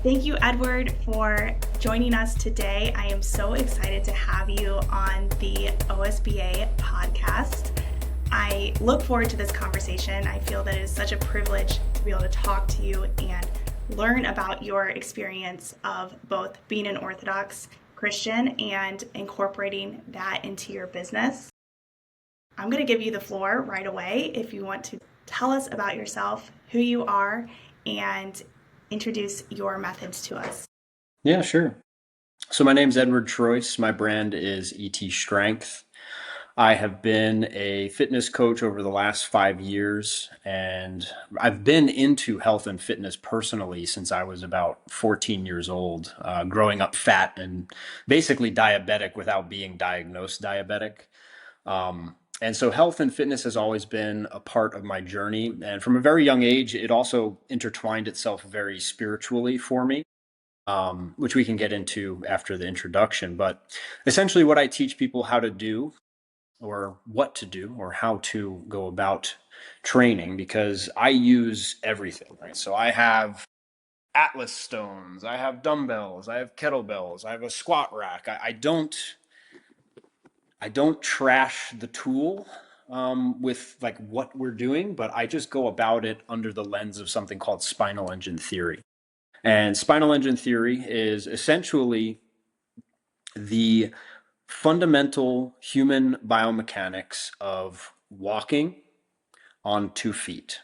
Thank you, Edward, for joining us today. I am so excited to have you on the OSBA podcast. I look forward to this conversation. I feel that it is such a privilege to be able to talk to you and learn about your experience of both being an Orthodox Christian and incorporating that into your business. I'm going to give you the floor right away if you want to tell us about yourself, who you are, and introduce your methods to us. Yeah, sure. So my name's Edward Troise. My brand is ET Strength. I have been a fitness coach over the last 5 years, and I've been into health and fitness personally since I was about 14 years old, growing up fat and basically diabetic without being diagnosed diabetic. And so health and fitness has always been a part of my journey. And from a very young age, it also intertwined itself very spiritually for me, which we can get into after the introduction. But essentially, what I teach people how to do, or what to do, or how to go about training, because I use everything, right? So I have Atlas stones, I have dumbbells, I have kettlebells, I have a squat rack. I don't trash the tool with like what we're doing, but I just go about it under the lens of something called Spinal Engine Theory. And Spinal Engine Theory is essentially the fundamental human biomechanics of walking on 2 feet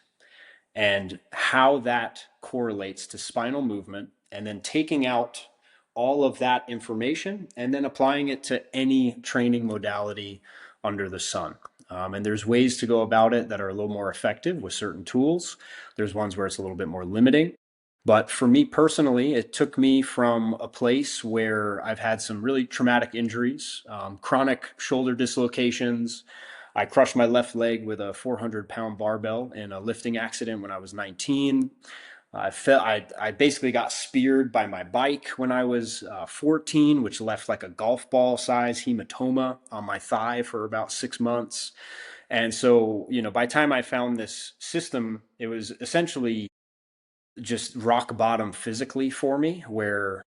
and how that correlates to spinal movement, and then taking out all of that information and then applying it to any training modality under the sun. And there's ways to go about it that are a little more effective with certain tools. There's ones where it's a little bit more limiting. But for me personally, it took me from a place where I've had some really traumatic injuries, chronic shoulder dislocations. I crushed my left leg with a 400-pound barbell in a lifting accident when I was 19. I basically got speared by my bike when I was 14, which left like a golf ball size hematoma on my thigh for about 6 months. And so, by the time I found this system, it was essentially just rock bottom physically for me, where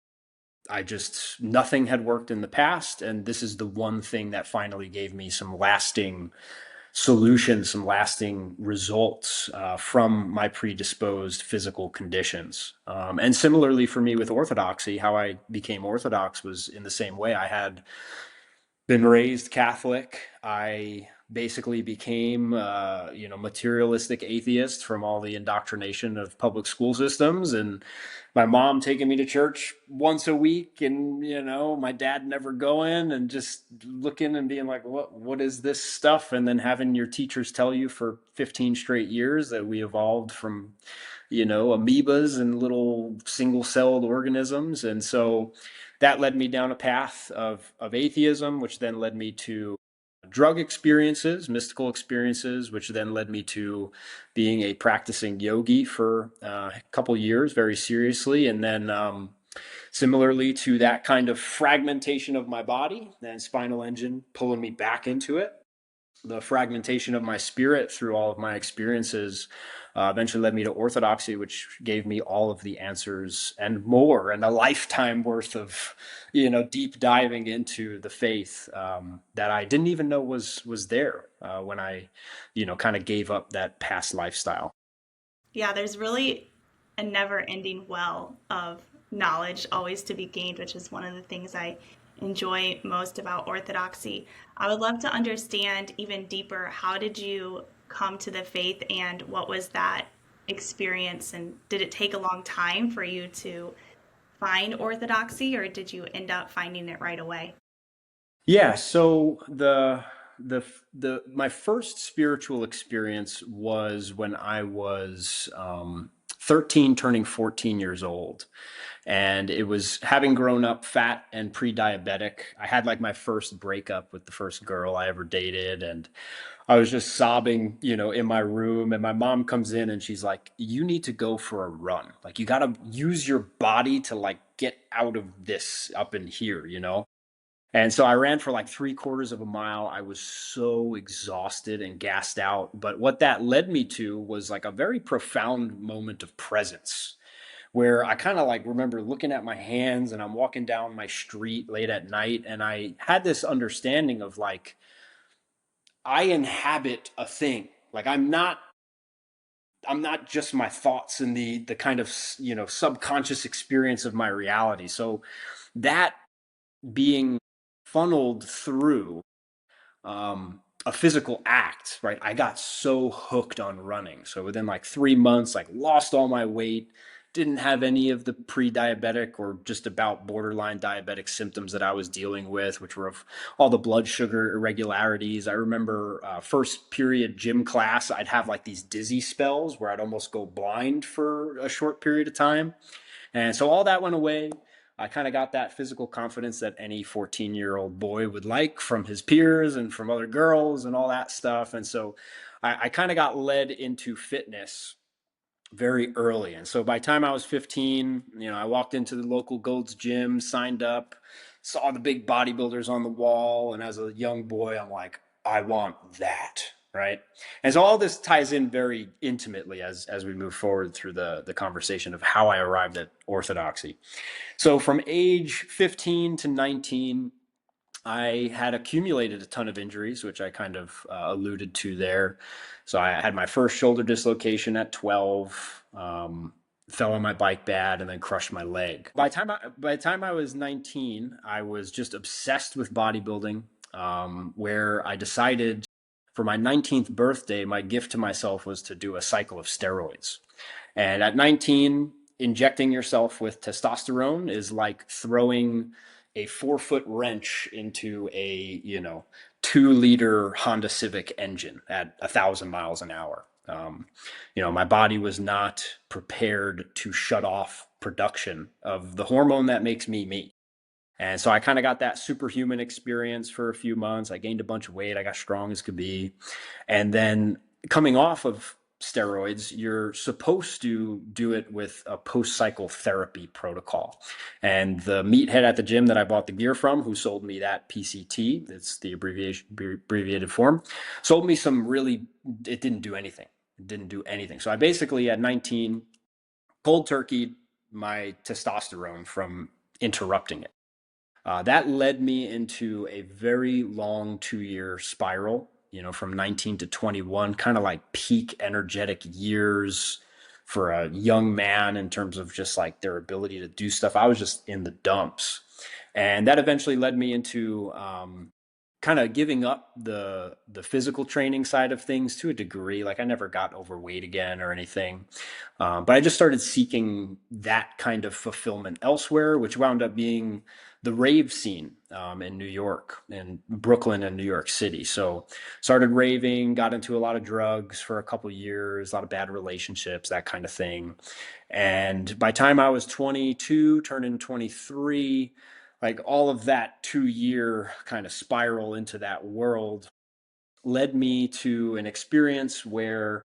nothing had worked in the past. And this is the one thing that finally gave me some lasting solutions, some lasting results from my predisposed physical conditions. And similarly for me with Orthodoxy, how I became Orthodox was in the same way. I had been raised Catholic. I basically became, materialistic atheist from all the indoctrination of public school systems, and my mom taking me to church once a week, and my dad never going, and just looking and being like, "What is this stuff?" And then having your teachers tell you for 15 straight years that we evolved from, amoebas and little single-celled organisms, and so that led me down a path of atheism, which then led me to drug experiences, mystical experiences, which then led me to being a practicing yogi for a couple years very seriously. And then similarly to that kind of fragmentation of my body, and Spinal Engine pulling me back into it, the fragmentation of my spirit through all of my experiences eventually led me to Orthodoxy, which gave me all of the answers and more, and a lifetime worth of, deep diving into the faith that I didn't even know was there when I, kind of gave up that past lifestyle. Yeah, there's really a never-ending well of knowledge always to be gained, which is one of the things I enjoy most about Orthodoxy. I would love to understand even deeper, how did you come to the faith, and what was that experience, and did it take a long time for you to find Orthodoxy, or did you end up finding it right away? Yeah, so the my first spiritual experience was when I was 13, turning 14 years old. And it was having grown up fat and pre-diabetic. I had like my first breakup with the first girl I ever dated, and I was just sobbing, in my room. And my mom comes in and she's like, "You need to go for a run. Like, you got to use your body to like get out of this up in here." And so I ran for like 3/4 of a mile. I was so exhausted and gassed out. But what that led me to was like a very profound moment of presence, where I kind of like remember looking at my hands and I'm walking down my street late at night and I had this understanding of like I inhabit a thing. Like I'm not just my thoughts and the kind of subconscious experience of my reality. So that being funneled through a physical act, right? I got so hooked on running. So within like 3 months, like lost all my weight, didn't have any of the pre-diabetic or just about borderline diabetic symptoms that I was dealing with, which were of all the blood sugar irregularities. I remember first period gym class, I'd have like these dizzy spells where I'd almost go blind for a short period of time. And so all that went away. I kind of got that physical confidence that any 14-year-old boy would like from his peers and from other girls and all that stuff. And so I kind of got led into fitness very early. And so by the time I was 15, I walked into the local Gold's Gym, signed up, saw the big bodybuilders on the wall. And as a young boy, I'm like, I want that. Right. And so all this ties in very intimately as we move forward through the conversation of how I arrived at orthodoxy. So from age 15 to 19, I had accumulated a ton of injuries, which I kind of alluded to there. So I had my first shoulder dislocation at 12, fell on my bike bad, and then crushed my leg. By the time I was 19, I was just obsessed with bodybuilding, where I decided for my 19th birthday, my gift to myself was to do a cycle of steroids. And at 19, injecting yourself with testosterone is like throwing a 4-foot wrench into a 2-liter Honda Civic engine at 1,000 miles an hour. My body was not prepared to shut off production of the hormone that makes me me. And so I kind of got that superhuman experience for a few months. I gained a bunch of weight. I got strong as could be. And then coming off of steroids, you're supposed to do it with a post-cycle therapy protocol. And the meathead at the gym that I bought the gear from, who sold me that PCT, it's the abbreviated form, sold me some really, it didn't do anything. It didn't do anything. So I basically, at 19, cold turkeyed my testosterone from interrupting it. That led me into a very long 2-year spiral, from 19 to 21, kind of like peak energetic years for a young man in terms of just like their ability to do stuff. I was just in the dumps. And that eventually led me into kind of giving up the physical training side of things to a degree. Like I never got overweight again or anything, but I just started seeking that kind of fulfillment elsewhere, which wound up being the rave scene in New York, in Brooklyn and New York City. So started raving, got into a lot of drugs for a couple of years, a lot of bad relationships, that kind of thing. And by the time I was 22, turning 23, like all of that 2-year kind of spiral into that world led me to an experience where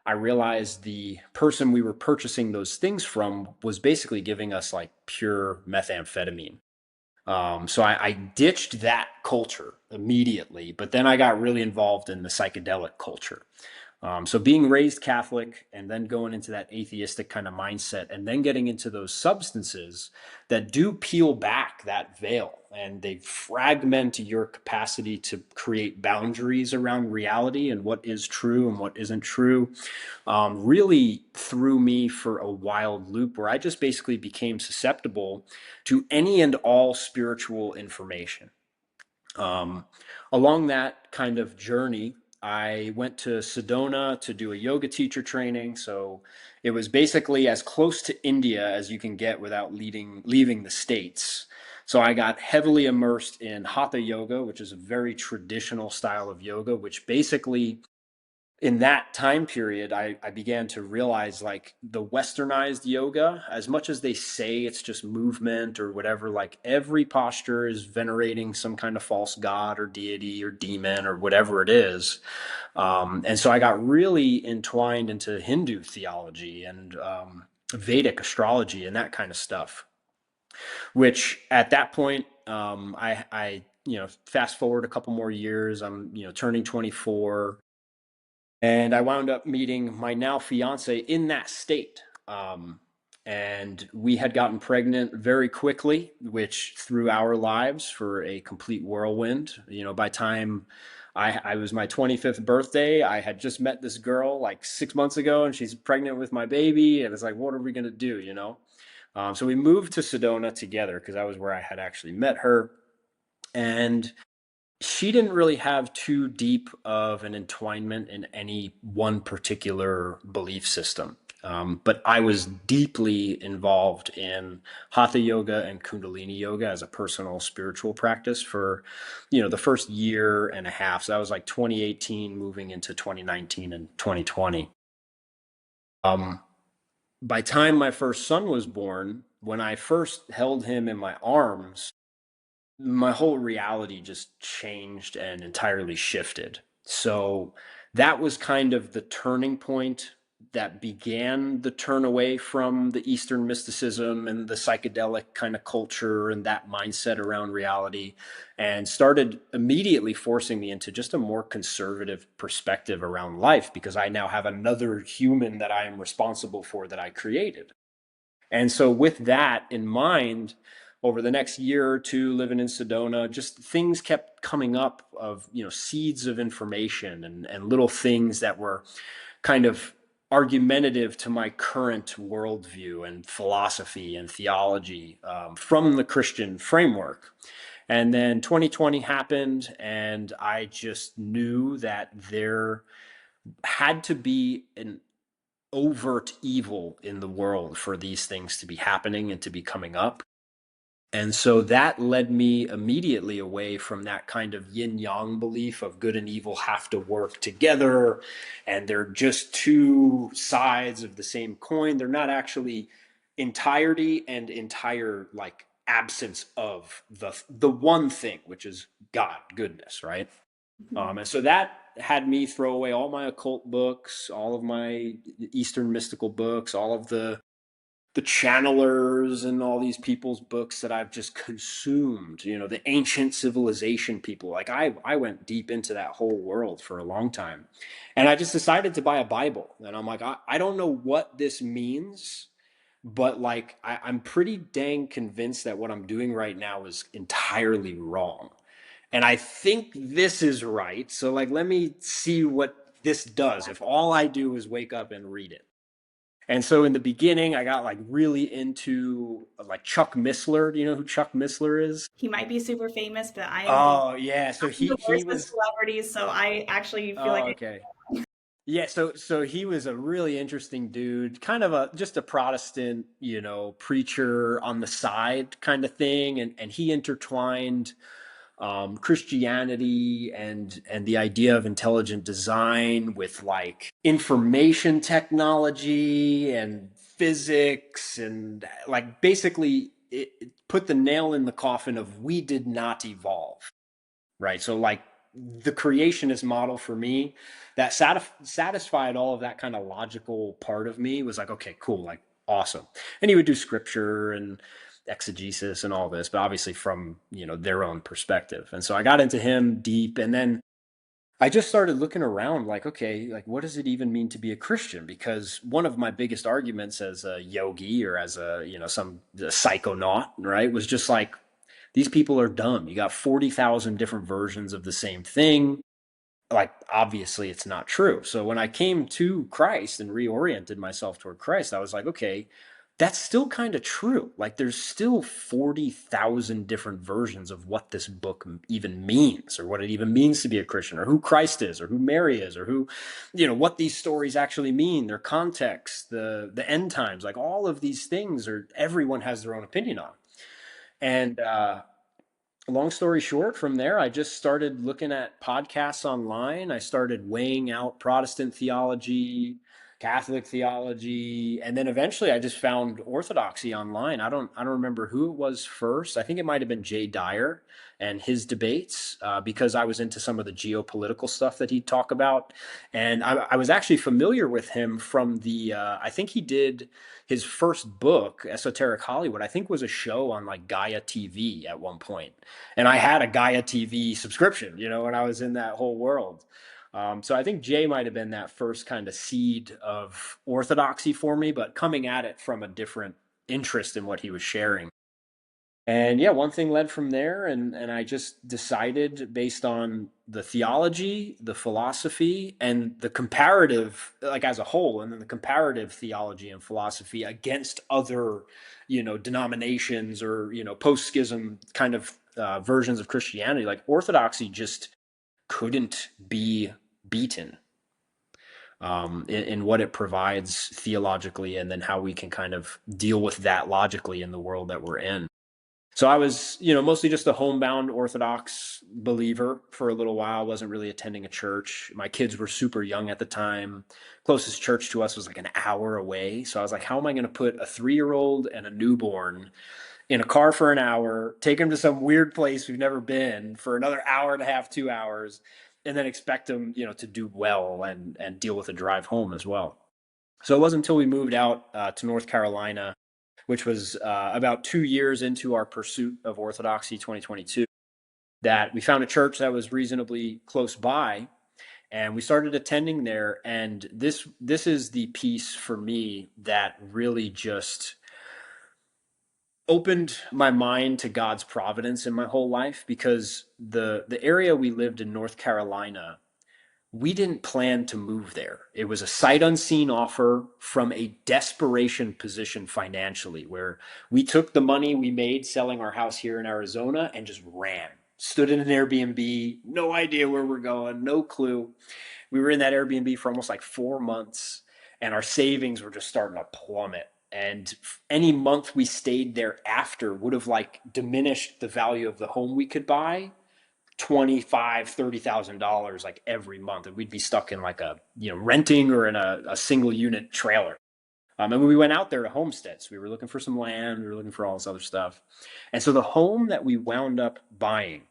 I realized the person we were purchasing those things from was basically giving us like pure methamphetamine. So I ditched that culture immediately, but then I got really involved in the psychedelic culture. So being raised Catholic and then going into that atheistic kind of mindset and then getting into those substances that do peel back that veil and they fragment your capacity to create boundaries around reality and what is true and what isn't true, really threw me for a wild loop where I just basically became susceptible to any and all spiritual information. Um, Along that kind of journey, I went to Sedona to do a yoga teacher training. So it was basically as close to India as you can get without leaving the States. So I got heavily immersed in Hatha yoga, which is a very traditional style of yoga, which basically in that time period, I began to realize like the westernized yoga, as much as they say it's just movement or whatever, like every posture is venerating some kind of false god or deity or demon or whatever it is. And so I got really entwined into Hindu theology and Vedic astrology and that kind of stuff, which at that point, fast forward a couple more years, I'm, turning 24. And I wound up meeting my now fiance in that state. And we had gotten pregnant very quickly, which threw our lives for a complete whirlwind. By time I was my 25th birthday, I had just met this girl like 6 months ago, and she's pregnant with my baby. And it's like, what are we going to do? So we moved to Sedona together because that was where I had actually met her. And she didn't really have too deep of an entwinement in any one particular belief system. But I was deeply involved in Hatha yoga and Kundalini yoga as a personal spiritual practice for, the first year and a half. So that was like 2018 moving into 2019 and 2020. Um, by time my first son was born, when I first held him in my arms, my whole reality just changed and entirely shifted. So that was kind of the turning point that began the turn away from the Eastern mysticism and the psychedelic kind of culture and that mindset around reality, and started immediately forcing me into just a more conservative perspective around life, because I now have another human that I am responsible for, that I created. And so, with that in mind, over the next year or two living in Sedona, just things kept coming up of, seeds of information and little things that were kind of argumentative to my current worldview and philosophy and theology, from the Christian framework. And then 2020 happened, and I just knew that there had to be an overt evil in the world for these things to be happening and to be coming up. And so that led me immediately away from that kind of yin yang belief of good and evil have to work together and they're just two sides of the same coin. They're not actually entirety and entire like absence of the one thing, which is God, goodness, right? And so that had me throw away all my occult books, all of my Eastern mystical books, all of the channelers and all these people's books that I've just consumed, the ancient civilization people. Like I went deep into that whole world for a long time. And I just decided to buy a Bible. And I'm like, I don't know what this means, but like I'm pretty dang convinced that what I'm doing right now is entirely wrong. And I think this is right. So like let me see what this does if all I do is wake up and read it. And so in the beginning, I got like really into like Chuck Missler. Do you know who Chuck Missler is? He might be super famous, but Oh yeah, so I'm the he worst with was. celebrities, so I actually feel like Oh okay. Yeah, so he was a really interesting dude, kind of a just a Protestant, preacher on the side kind of thing, and he intertwined Christianity and the idea of intelligent design with like information technology and physics, and like basically it put the nail in the coffin of we did not evolve, right? So like the creationist model for me that satisfied all of that kind of logical part of me was like, okay, cool, like awesome. And he would do scripture and exegesis and all this, but obviously from, their own perspective. And so I got into him deep, and then I just started looking around like, okay, like what does it even mean to be a Christian? Because one of my biggest arguments as a yogi or as a, some a psychonaut, right, was just like, these people are dumb. You got 40,000 different versions of the same thing. Like, obviously, it's not true. So when I came to Christ and reoriented myself toward Christ, I was like, okay, that's still kind of true. Like, there's still 40,000 different versions of what this book even means, or what it even means to be a Christian, or who Christ is, or who Mary is, or who, what these stories actually mean, their context, the end times, like all of these things are everyone has their own opinion on. And long story short, from there, I just started looking at podcasts online. I started weighing out Protestant theology, Catholic theology, and then eventually I just found Orthodoxy online. I don't remember who it was first. I think it might have been Jay Dyer and his debates, because I was into some of the geopolitical stuff that he'd talk about. And I was actually familiar with him from I think he did his first book, Esoteric Hollywood, I think was a show on like Gaia TV at one point. And I had a Gaia TV subscription, when I was in that whole world. So I think Jay might have been that first kind of seed of orthodoxy for me, but coming at it from a different interest in what he was sharing. And yeah, one thing led from there, and I just decided based on the theology, the philosophy, and the comparative, like as a whole, and then the comparative theology and philosophy against other, denominations or post-schism kind of versions of Christianity. Like orthodoxy just couldn't be beaten in what it provides theologically, and then how we can kind of deal with that logically in the world that we're in. So I was, mostly just a homebound Orthodox believer for a little while. I wasn't really attending a church. My kids were super young at the time. Closest church to us was like an hour away. So I was like, how am I going to put a 3-year-old and a newborn in a car for an hour, take them to some weird place we've never been for another hour and a half, 2 hours, and then expect them, to do well and deal with a drive home as well. So it wasn't until we moved out to North Carolina, which was about 2 years into our pursuit of Orthodoxy 2022, that we found a church that was reasonably close by, and we started attending there. And this is the piece for me that really just opened my mind to God's providence in my whole life, because the area we lived in, North Carolina, we didn't plan to move there. It was a sight unseen offer from a desperation position financially, where we took the money we made selling our house here in Arizona and just ran. Stood in an Airbnb, no idea where we're going, no clue. We were in that Airbnb for almost like 4 months, and our savings were just starting to plummet. And any month we stayed there after would have like diminished the value of the home we could buy 25, $30,000 like every month, and we'd be stuck in like a renting or in a single unit trailer. And when we went out there to homesteads, we were looking for some land, we were looking for all this other stuff. And so the home that we wound up buying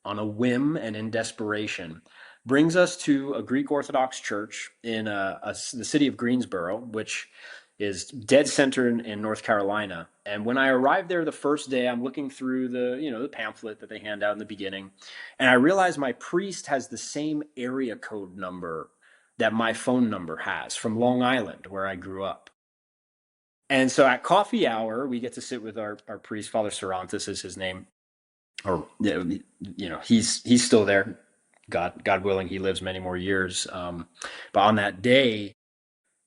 on a whim and in desperation brings us to a Greek Orthodox church in the city of Greensboro, which is dead center in North Carolina. And when I arrived there the first day, I'm looking through the pamphlet that they hand out in the beginning, and I realized my priest has the same area code number that my phone number has from Long Island, where I grew up. And so at coffee hour, we get to sit with our priest, Father Cervantes is his name, or he's still there. God willing, he lives many more years. But on that day,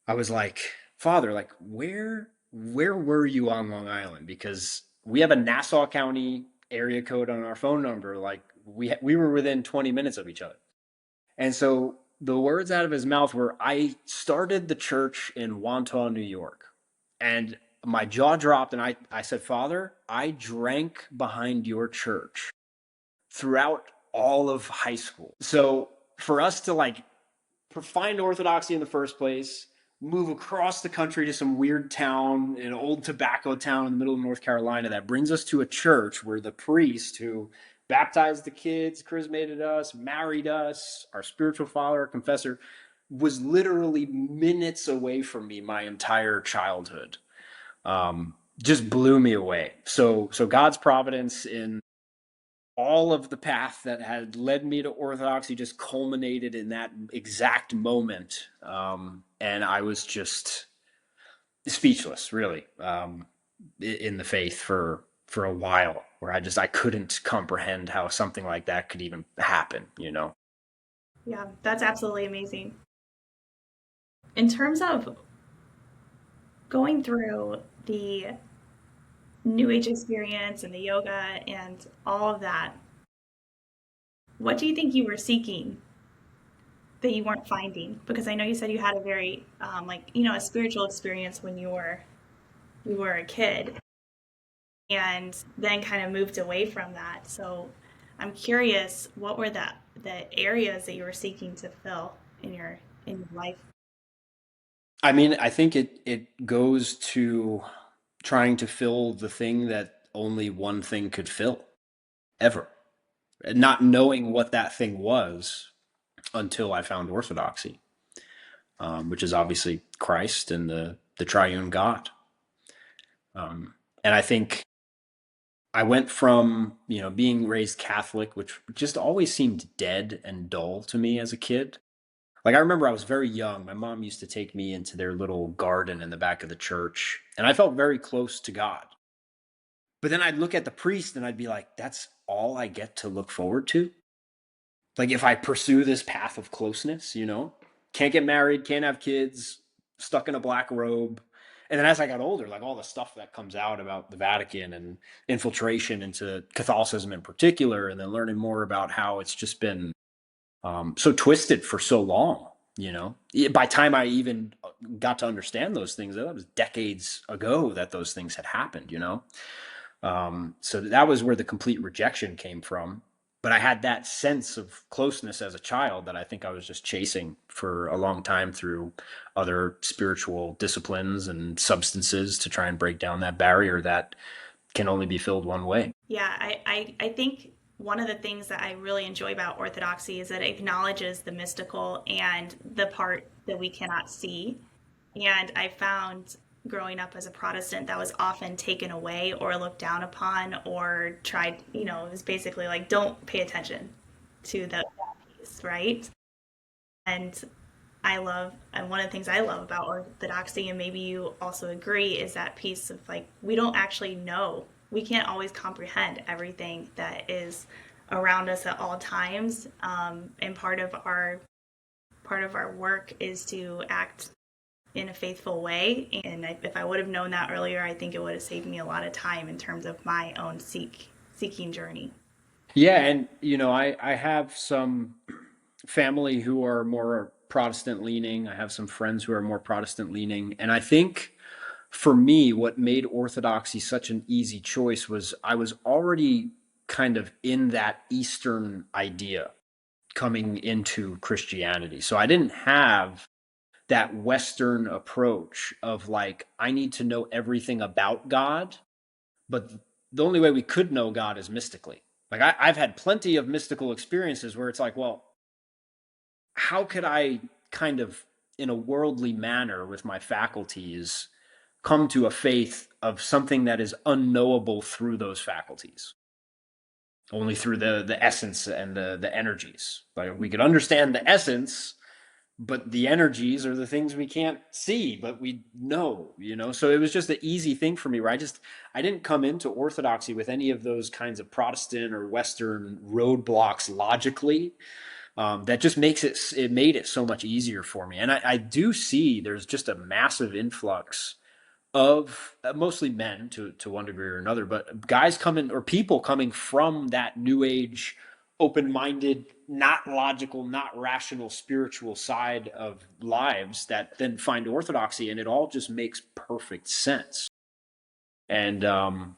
I was like, Father, like where were you on Long Island? Because we have a Nassau County area code on our phone number. Like we were within 20 minutes of each other. And so the words out of his mouth were, I started the church in Wantagh, New York. And my jaw dropped, and I said, Father, I drank behind your church throughout all of high school. So for us to like find orthodoxy in the first place, move across the country to some weird town, an old tobacco town in the middle of North Carolina, that brings us to a church where the priest who baptized the kids, chrismated us, married us, our spiritual father, our confessor, was literally minutes away from me my entire childhood. Just blew me away. So God's providence in all of the path that had led me to orthodoxy just culminated in that exact moment. And I was just speechless, really, in the faith for a while, where I couldn't comprehend how something like that could even happen. Yeah, that's absolutely amazing. In terms of going through the New Age experience and the yoga and all of that, what do you think you were seeking that you weren't finding? Because I know you said you had a very, a spiritual experience when you were a kid, and then kind of moved away from that. So I'm curious, what were the areas that you were seeking to fill in your life? I mean, I think it goes to trying to fill the thing that only one thing could fill, ever. Not knowing what that thing was until I found orthodoxy, which is obviously Christ and the triune God. And I think I went from, being raised Catholic, which just always seemed dead and dull to me as a kid. Like I remember I was very young. My mom used to take me into their little garden in the back of the church, and I felt very close to God. But then I'd look at the priest and I'd be like, that's all I get to look forward to? Like if I pursue this path of closeness, can't get married, can't have kids, stuck in a black robe. And then as I got older, like all the stuff that comes out about the Vatican and infiltration into Catholicism in particular, and then learning more about how it's just been so twisted for so long. By time I even got to understand those things, that was decades ago that those things had happened. So that was where the complete rejection came from. But I had that sense of closeness as a child that I think I was just chasing for a long time through other spiritual disciplines and substances to try and break down that barrier that can only be filled one way. Yeah, I think one of the things that I really enjoy about Orthodoxy is that it acknowledges the mystical and the part that we cannot see. And I found growing up as a Protestant that was often taken away or looked down upon or tried, it was basically like, don't pay attention to that piece, right? And and one of the things I love about Orthodoxy, and maybe you also agree, is that piece of like, we don't actually know. We can't always comprehend everything that is around us at all times. And part of our work is to act in a faithful way. And if I would have known that earlier, I think it would have saved me a lot of time in terms of my own seeking journey. Yeah, and I have some family who are more Protestant leaning. I have some friends who are more Protestant leaning, and I think for me, what made Orthodoxy such an easy choice was I was already kind of in that Eastern idea coming into Christianity. So I didn't have that Western approach of like, I need to know everything about God, but the only way we could know God is mystically. Like I've had plenty of mystical experiences where it's like, well, how could I kind of, in a worldly manner with my faculties, come to a faith of something that is unknowable through those faculties? Only through the essence and the energies. Like we could understand the essence, but the energies are the things we can't see, but we know. So it was just an easy thing for me where I didn't come into Orthodoxy with any of those kinds of Protestant or Western roadblocks logically. That just it made it so much easier for me. And I do see there's just a massive influx of mostly men to one degree or another, but guys coming or people coming from that new age, open minded, not logical, not rational, spiritual side of lives that then find orthodoxy, and it all just makes perfect sense. And all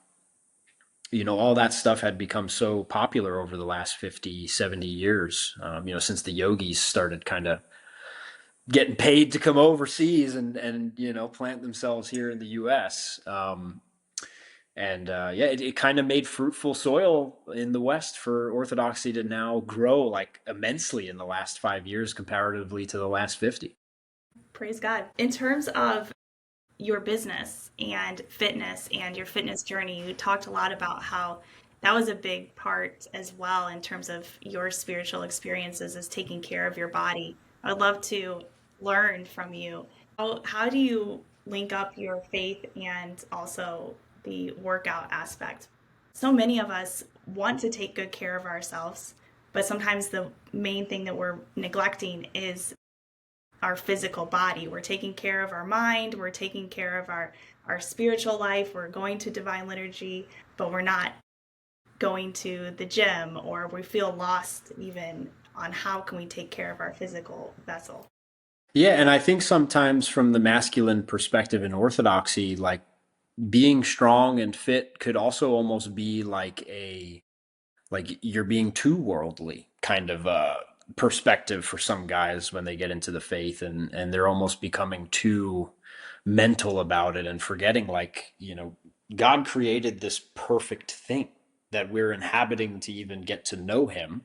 that stuff had become so popular over the last 50, 70 years, since the yogis started kind of getting paid to come overseas and plant themselves here in the U.S. Yeah, it kind of made fruitful soil in the West for Orthodoxy to now grow like immensely in the last 5 years comparatively to the last 50. Praise God. In terms of your business and fitness and your fitness journey, you talked a lot about how that was a big part as well in terms of your spiritual experiences as taking care of your body. I would love to learn from you. How do you link up your faith and also the workout aspect? So many of us want to take good care of ourselves, but sometimes the main thing that we're neglecting is our physical body. We're taking care of our mind, we're taking care of our spiritual life, we're going to divine liturgy, but we're not going to the gym, or we feel lost even on how can we take care of our physical vessel. Yeah, and I think sometimes from the masculine perspective in Orthodoxy, like being strong and fit could also almost be like you're being too worldly kind of perspective for some guys when they get into the faith, and they're almost becoming too mental about it and forgetting like God created this perfect thing that we're inhabiting to even get to know him,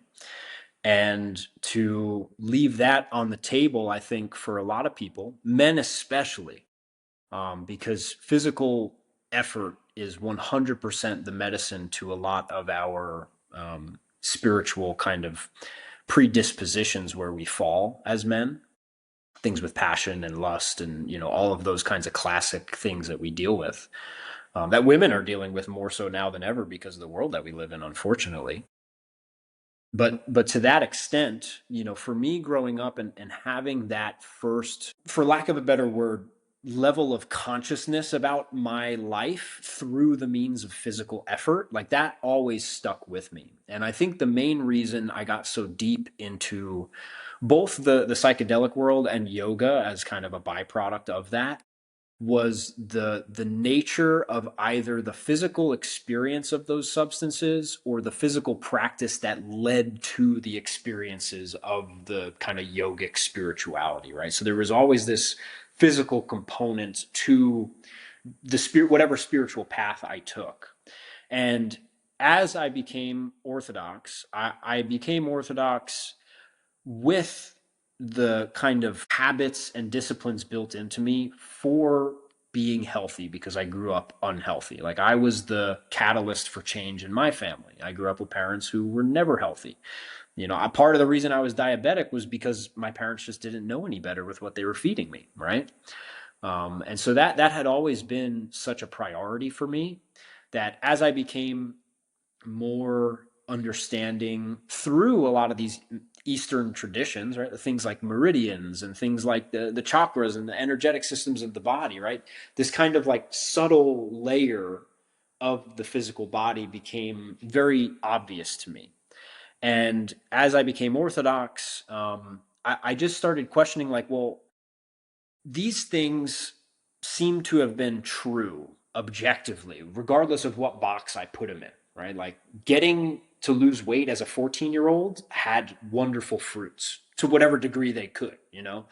and to leave that on the table, I think for a lot of people, men especially, because physical effort is 100% the medicine to a lot of our spiritual kind of predispositions where we fall as men, things with passion and lust and all of those kinds of classic things that we deal with, that women are dealing with more so now than ever because of the world that we live in, unfortunately. But to that extent, for me growing up and having that first, for lack of a better word, level of consciousness about my life through the means of physical effort, like that always stuck with me. And I think the main reason I got so deep into both the psychedelic world and yoga as kind of a byproduct of that was the nature of either the physical experience of those substances or the physical practice that led to the experiences of the kind of yogic spirituality, right? So there was always this physical component to the spirit, whatever spiritual path I took. And as I became Orthodox, I became Orthodox with the kind of habits and disciplines built into me for being healthy because I grew up unhealthy. Like I was the catalyst for change in my family. I grew up with parents who were never healthy. A part of the reason I was diabetic was because my parents just didn't know any better with what they were feeding me, right? And so that had always been such a priority for me that as I became more understanding through a lot of these Eastern traditions, right? The things like meridians and things like the chakras and the energetic systems of the body, right? This kind of like subtle layer of the physical body became very obvious to me. And as I became Orthodox, I just started questioning, like, well, these things seem to have been true objectively, regardless of what box I put them in, right? Like getting to lose weight as a 14-year-old had wonderful fruits to whatever degree they could. Mhm.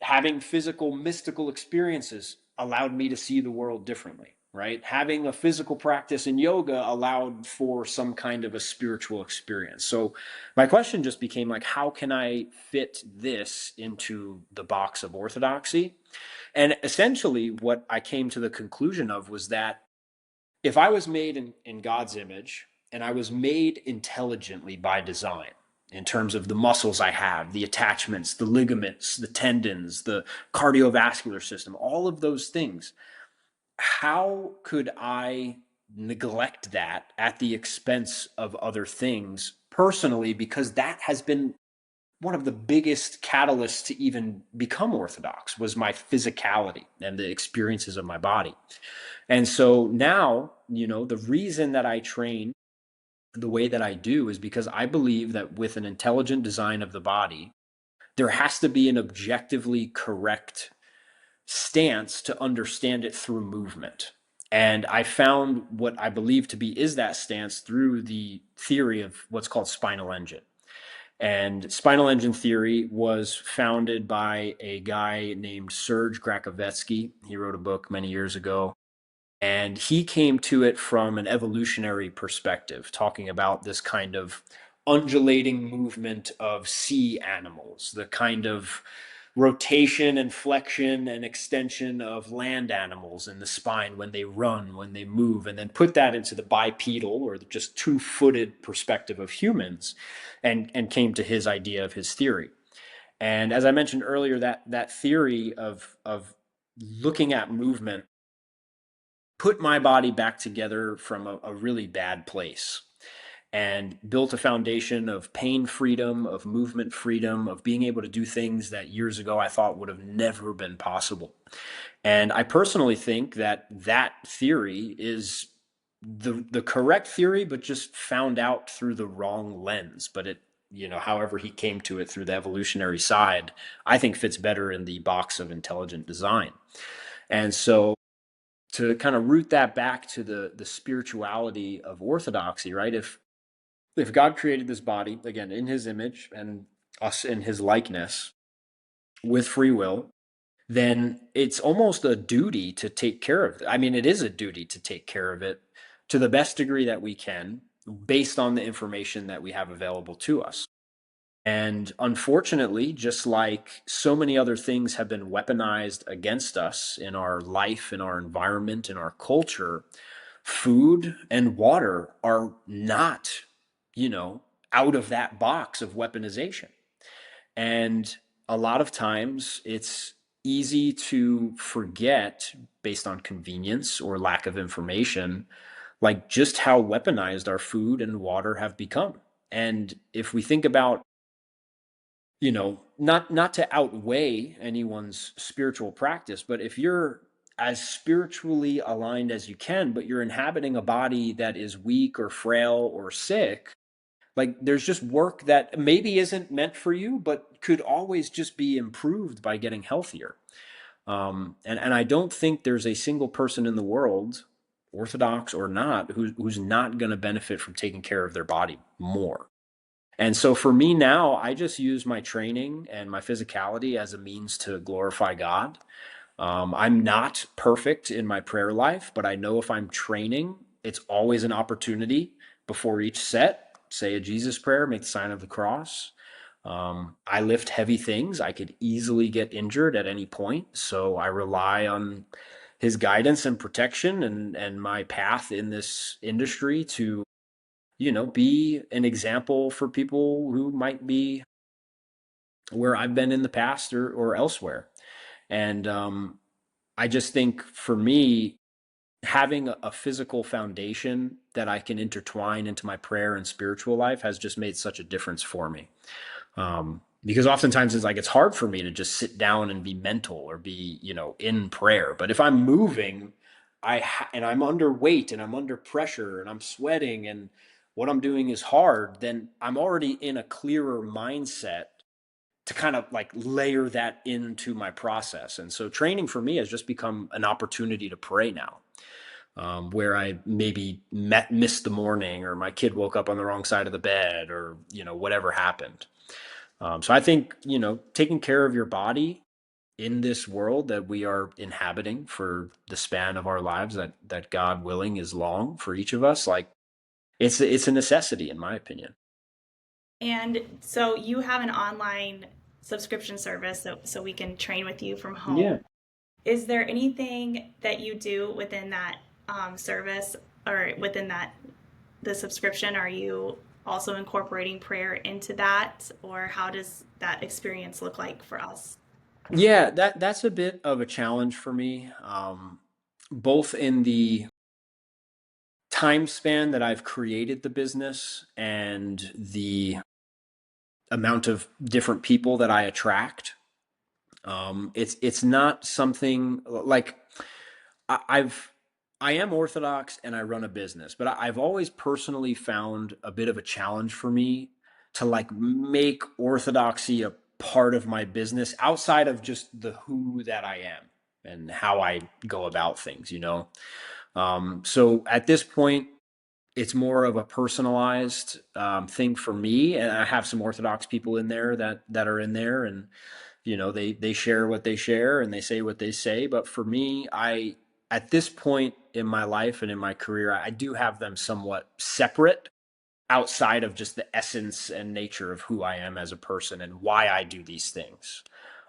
Having physical, mystical experiences allowed me to see the world differently, right? Having a physical practice in yoga allowed for some kind of a spiritual experience. So my question just became like, how can I fit this into the box of orthodoxy? And essentially, what I came to the conclusion of was that if I was made in God's image and I was made intelligently by design, in terms of the muscles I have, the attachments, the ligaments, the tendons, the cardiovascular system, all of those things, how could I neglect that at the expense of other things personally? Because that has been one of the biggest catalysts to even become Orthodox was my physicality and the experiences of my body. And so now, the reason that I train the way that I do is because I believe that with an intelligent design of the body, there has to be an objectively correct stance to understand it through movement. And I found what I believe to be is that stance through the theory of what's called spinal engine. And spinal engine theory was founded by a guy named Serge Grakovetsky. He wrote a book many years ago. And he came to it from an evolutionary perspective, talking about this kind of undulating movement of sea animals, the kind of rotation and flexion and extension of land animals in the spine when they run, when they move, and then put that into the bipedal or just two-footed perspective of humans, and came to his idea of his theory. And as I mentioned earlier, that theory of looking at movement put my body back together from a really bad place and built a foundation of pain freedom, of movement freedom, of being able to do things that years ago I thought would have never been possible. And I personally think that theory is the correct theory, but just found out through the wrong lens. But however he came to it through the evolutionary side, I think fits better in the box of intelligent design. And so to kind of root that back to the spirituality of orthodoxy, right? If God created this body again in his image and us in his likeness with free will, then it's almost a duty to take care of it. I mean, it is a duty to take care of it to the best degree that we can based on the information that we have available to us. And unfortunately, just like so many other things have been weaponized against us in our life, in our environment, in our culture, food and water are not, you know, out of that box of weaponization. And a lot of times it's easy to forget, based on convenience or lack of information, like just how weaponized our food and water have become. And if we think about, not to outweigh anyone's spiritual practice, but if you're as spiritually aligned as you can, but you're inhabiting a body that is weak or frail or sick, like there's just work that maybe isn't meant for you, but could always just be improved by getting healthier. And I don't think there's a single person in the world, Orthodox or not, who's not going to benefit from taking care of their body more. And so for me now, I just use my training and my physicality as a means to glorify God. I'm not perfect in my prayer life, but I know if I'm training, it's always an opportunity before each set. Say a Jesus prayer, make the sign of the cross. I lift heavy things. I could easily get injured at any point. So I rely on his guidance and protection and my path in this industry to, be an example for people who might be where I've been in the past or elsewhere. And I just think for me, having a physical foundation that I can intertwine into my prayer and spiritual life has just made such a difference for me. Because oftentimes it's like it's hard for me to just sit down and be mental or be, in prayer. But if I'm moving, and I'm underweight and I'm under pressure and I'm sweating and what I'm doing is hard, then I'm already in a clearer mindset to kind of like layer that into my process. And so training for me has just become an opportunity to pray now, where I maybe missed the morning or my kid woke up on the wrong side of the bed or, whatever happened. So I think, taking care of your body in this world that we are inhabiting for the span of our lives, that God willing is long for each of us, like it's a necessity in my opinion. And so you have an online subscription service so we can train with you from home. Yeah. Is there anything that you do within that service or within the subscription? Are you also incorporating prayer into that, or how does that experience look like for us? Yeah, that's a bit of a challenge for me, both in the time span that I've created the business and the amount of different people that I attract. It's not something like I've I am Orthodox and I run a business, but I've always personally found a bit of a challenge for me to like make Orthodoxy a part of my business outside of just the who that I am and how I go about things. So at this point, it's more of a personalized thing for me, and I have some Orthodox people in there that are in there, and they share what they share and they say what they say. But for me, I at this point in my life and in my career, I do have them somewhat separate outside of just the essence and nature of who I am as a person and why I do these things.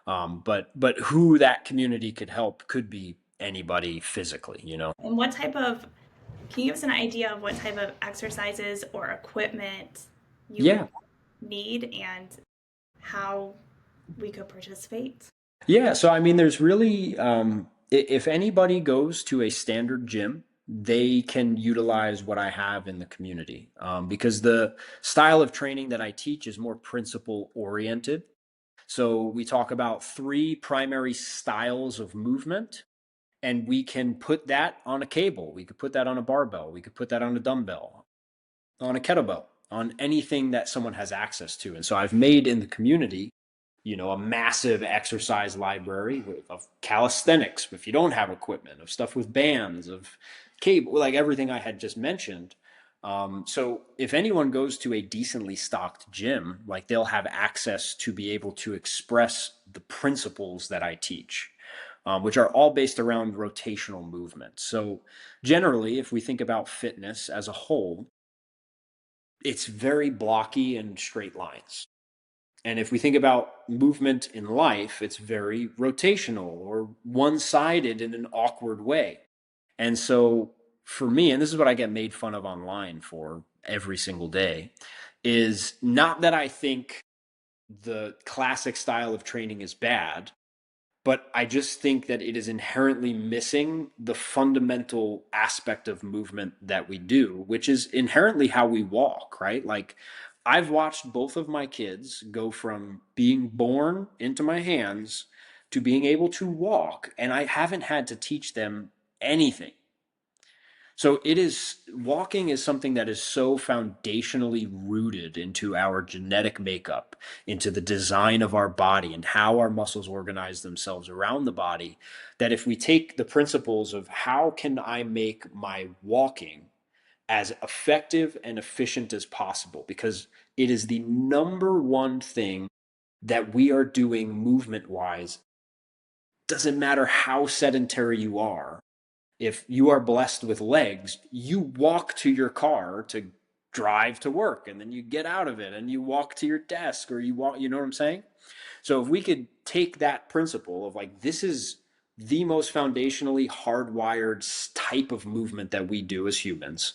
But who that community could help could be anybody physically. And can you give us an idea of what type of exercises or equipment you would Yeah. need and how we could participate? Yeah, so I mean, there's really, if anybody goes to a standard gym, they can utilize what I have in the community, because the style of training that I teach is more principle oriented. So we talk about three primary styles of movement, and we can put that on a cable. We could put that on a barbell. We could put that on a dumbbell, on a kettlebell, on anything that someone has access to. And so I've made in the community, a massive exercise library of calisthenics, if you don't have equipment, of stuff with bands, of cable, like everything I had just mentioned. So if anyone goes to a decently stocked gym, like they'll have access to be able to express the principles that I teach, which are all based around rotational movement. So generally, if we think about fitness as a whole, it's very blocky and straight lines. And if we think about movement in life, it's very rotational or one sided in an awkward way. And so for me, and this is what I get made fun of online for every single day, is not that I think the classic style of training is bad, but I just think that it is inherently missing the fundamental aspect of movement that we do, which is inherently how we walk, right? Like, I've watched both of my kids go from being born into my hands to being able to walk, and I haven't had to teach them anything. So it is walking is something that is so foundationally rooted into our genetic makeup, into the design of our body and how our muscles organize themselves around the body, that if we take the principles of how can I make my walking as effective and efficient as possible, because it is the number one thing that we are doing movement wise, doesn't matter how sedentary you are. If you are blessed with legs, you walk to your car to drive to work, and then you get out of it and you walk to your desk, or you walk, you know what I'm saying? So if we could take that principle of like, this is the most foundationally hardwired type of movement that we do as humans,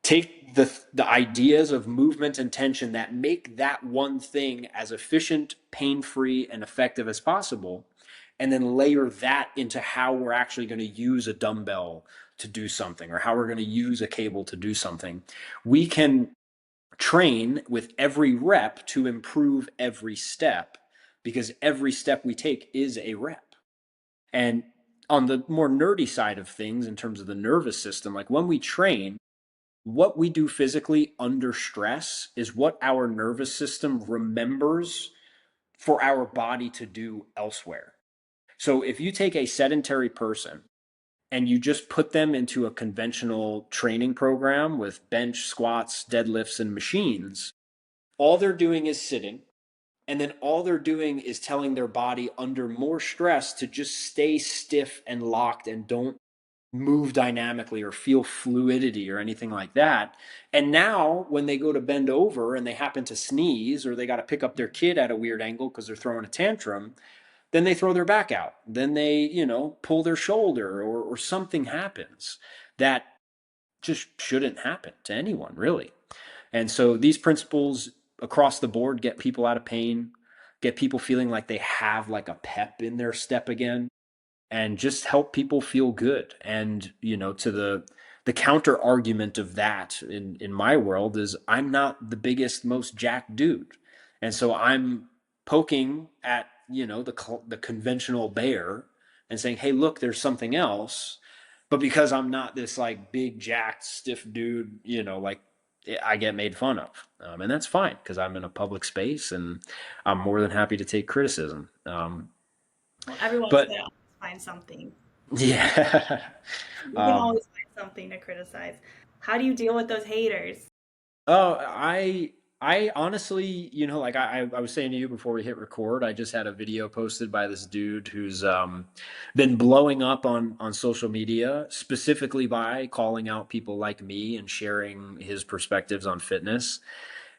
take the ideas of movement and tension that make that one thing as efficient, pain-free, and effective as possible, and then layer that into how we're actually going to use a dumbbell to do something, or how we're going to use a cable to do something, we can train with every rep to improve every step, because every step we take is a rep. And on the more nerdy side of things, in terms of the nervous system, like when we train, what we do physically under stress is what our nervous system remembers for our body to do elsewhere. So if you take a sedentary person and you just put them into a conventional training program with bench, squats, deadlifts, and machines, all they're doing is sitting. And then all they're doing is telling their body under more stress to just stay stiff and locked and don't move dynamically or feel fluidity or anything like that. And now when they go to bend over and they happen to sneeze, or they got to pick up their kid at a weird angle because they're throwing a tantrum, then they throw their back out. Then they, pull their shoulder, or something happens that just shouldn't happen to anyone, really. And so these principles across the board get people out of pain, get people feeling like they have like a pep in their step again, and just help people feel good. And to the counter argument of that in my world is, I'm not the biggest, most jacked dude, and so I'm poking at the conventional bear and saying, hey, look, there's something else. But because I'm not this like big jacked stiff dude, like, I get made fun of, and that's fine, because I'm in a public space and I'm more than happy to take criticism. Well, everyone's But gonna always find something. yeah. You can um, always find something to criticize. How do you deal with those haters? oh, I honestly, like I was saying to you before we hit record, I just had a video posted by this dude who's been blowing up on social media, specifically by calling out people like me and sharing his perspectives on fitness.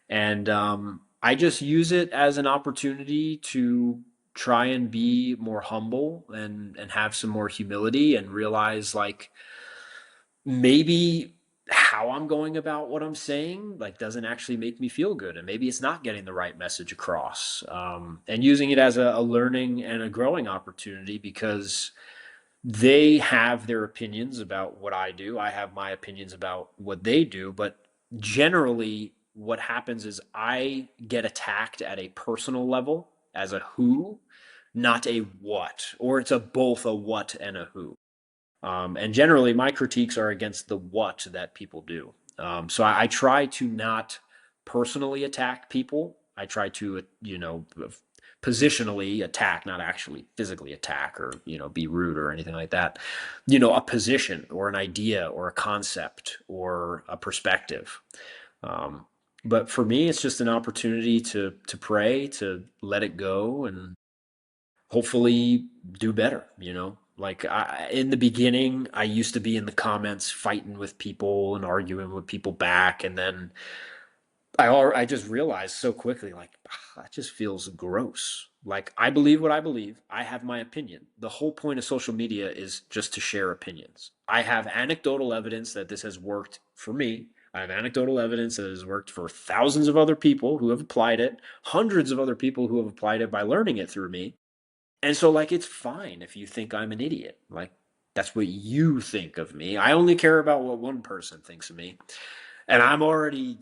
And I just use it as an opportunity to try and be more humble and have some more humility, and realize like, maybe how I'm going about what I'm saying like doesn't actually make me feel good, and maybe it's not getting the right message across, and using it as a learning and a growing opportunity, because they have their opinions about what I do, I have my opinions about what they do, but generally what happens is I get attacked at a personal level as a who, not a what, or it's a both a what and a who. And generally, my critiques are against the what that people do. So I try to not personally attack people. I try to, positionally attack, not actually physically attack, or, be rude or anything like that. A position or an idea or a concept or a perspective. Um, but for me, it's just an opportunity to pray, to let it go, and hopefully do better, like, in the beginning I used to be in the comments fighting with people and arguing with people back, and then I just realized so quickly, like, that just feels gross. Like, I believe what I believe. I have my opinion. The whole point of social media is just to share opinions. I have anecdotal evidence that this has worked for me. I have anecdotal evidence that it has worked for thousands of other people who have applied it, hundreds of other people who have applied it by learning it through me. And so, like, it's fine if you think I'm an idiot. Like, that's what you think of me. I only care about what one person thinks of me. And I'm already,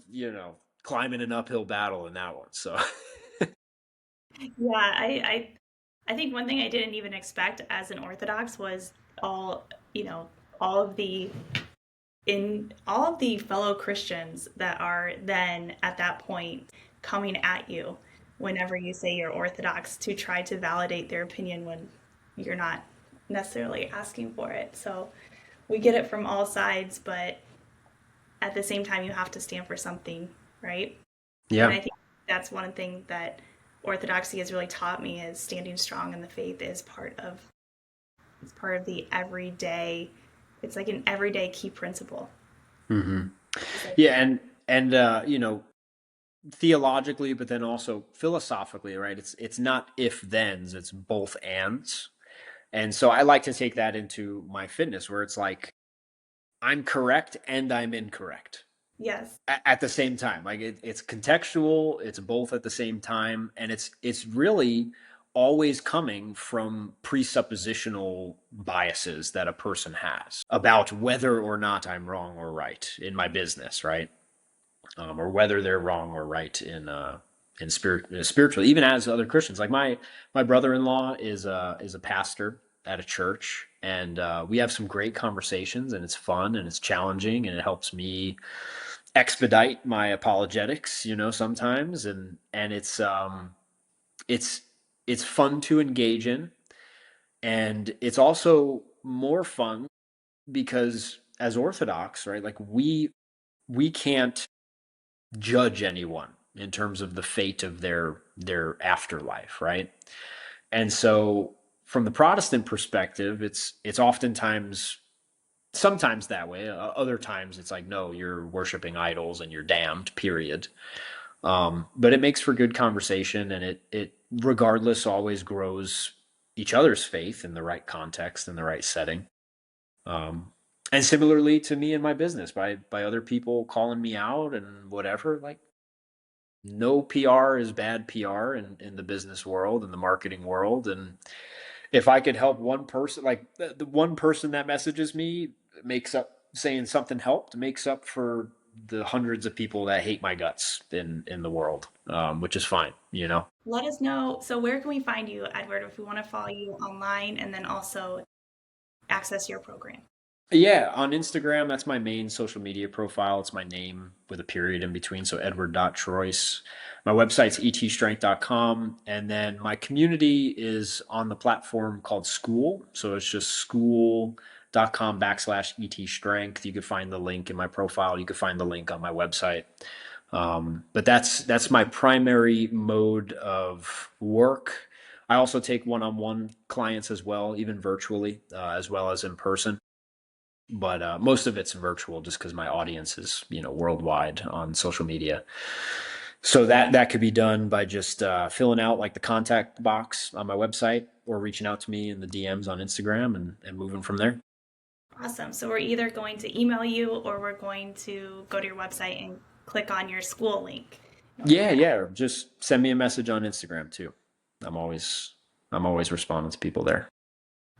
climbing an uphill battle in that one. So, Yeah, I think one thing I didn't even expect as an Orthodox was all, you know, all of the all of the fellow Christians that are then at that point coming at you whenever you say you're Orthodox to try to validate their opinion when you're not necessarily asking for it. So we get it from all sides, but at the same time, you have to stand for something, right? And yeah. I think that's one thing that Orthodoxy has really taught me is standing strong in the faith is part of the everyday. It's like an everyday key principle. hmm It's like, Yeah. And theologically, but then also philosophically, right? It's not if thens, it's both ands. And so I like to take that into my fitness where it's like, I'm correct and I'm incorrect yes, at the same time. Like it's contextual, it's both at the same time, and it's really always coming from presuppositional biases that a person has about whether or not I'm wrong or right in my business, right? Or whether they're wrong or right in spiritual, even as other Christians. Like my brother-in-law is a pastor at a church, and we have some great conversations, and it's fun and it's challenging, and it helps me expedite my apologetics, sometimes, and it's it's fun to engage in, and it's also more fun because as Orthodox, right, like we can't judge anyone in terms of the fate of their afterlife, right? And so from the Protestant perspective, it's oftentimes sometimes that way. Other times it's like, no, you're worshiping idols and you're damned, period. But it makes for good conversation, and it regardless always grows each other's faith in the right context and the right setting. Um, and similarly to me and my business, by other people calling me out and whatever, like no PR is bad PR in the business world and the marketing world. And if I could help one person, like the one person that messages me makes up saying something helped, makes up for the hundreds of people that hate my guts in the world, which is fine. let us know. So where can we find you, Edward, if we want to follow you online and then also access your program? Yeah, on Instagram, that's my main social media profile. It's my name with a period in between. So Edward.Troise. My website's etstrength.com. And then my community is on the platform called School. So it's just school.com/etstrength. You can find the link in my profile. You can find the link on my website. But that's my primary mode of work. I also take one-on-one clients as well, even virtually, as well as in person, but most of it's virtual just because my audience is worldwide on social media. So that could be done by just filling out like the contact box on my website or reaching out to me in the DMs on Instagram and moving from there. Awesome. So we're either going to email you or we're going to go to your website and click on your school link in order Yeah, to. yeah, or just send me a message on Instagram too. I'm always responding to people there.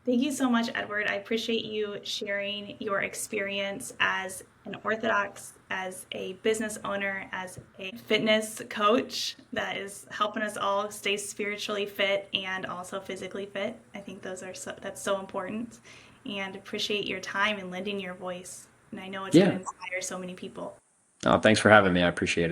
Thank you so much, Edward. I appreciate you sharing your experience as an Orthodox, as a business owner, as a fitness coach that is helping us all stay spiritually fit and also physically fit. I think that's so important, and appreciate your time and lending your voice. And I know it's going Yeah. to inspire so many people. Oh, thanks for having me. I appreciate it.